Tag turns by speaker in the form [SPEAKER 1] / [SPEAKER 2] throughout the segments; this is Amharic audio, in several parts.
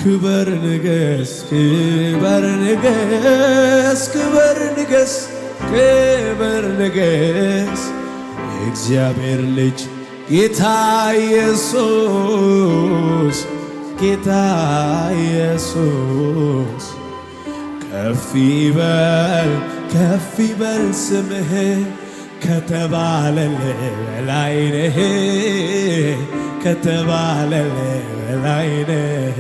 [SPEAKER 1] ክበር ንገስ ክበር ንገስ ክበር ንገስ ክበር ንገስ የእግዚአብሔር ልጅ ጌታ ኢየሱስ ጌታ ኢየሱስ ከፍ ይበል ስምህ ከተባለልህ በላይ ነህ ከተባለልህ በላይ ነህ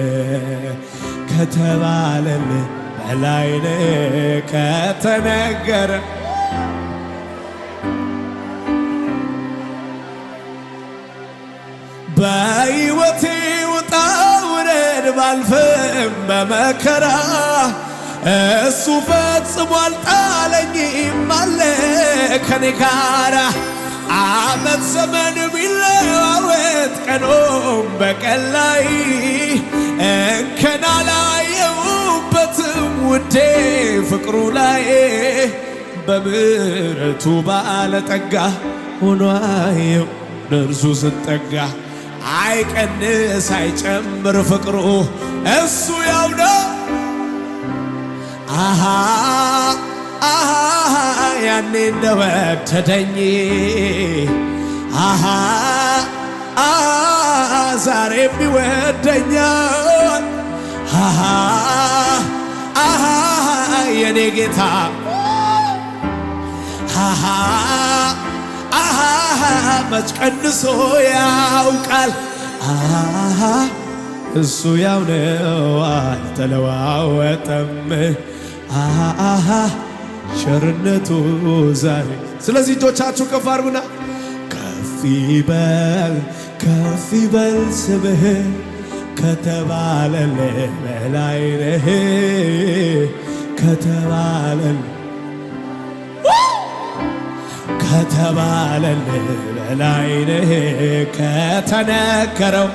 [SPEAKER 1] ከተባለልህ በላይ ነህ ከተነገረ በሕይወቴ ውጣ ውረድ ባልፍም በመከራ እሱ ፈጽሞ አልጣለኝም አለ ከኔ ጋራ። ዓመት ዘመን ቢለዋወጥ ቀኑም በቀን ላይ እንከን አላየሁበትም ውዴ ፍቅሩ ላይ በምሕረቱ ባለጠጋ ሆኖ አየሁ ለእርሱ ስጠጋ አይቀንስ አይጨምር ፍቅሩ እሱ ያው ነው። አሃ ያኔ እንደወደደኝ አሃ ዛሬም ይወደኛል አሃ የኔ ጌታ መች ቀንሶ ያውቃል እሱ ያው ነው አልተለዋወጠም ቸርነቱ ዛሬ። ስለዚህ እጆቻችሁ ከፍ አድርጉና ከፍ ይበል ስምህ ከተባለልህ በላይ ነህ ከተባለልህ በላይ ነህ ከተነገረው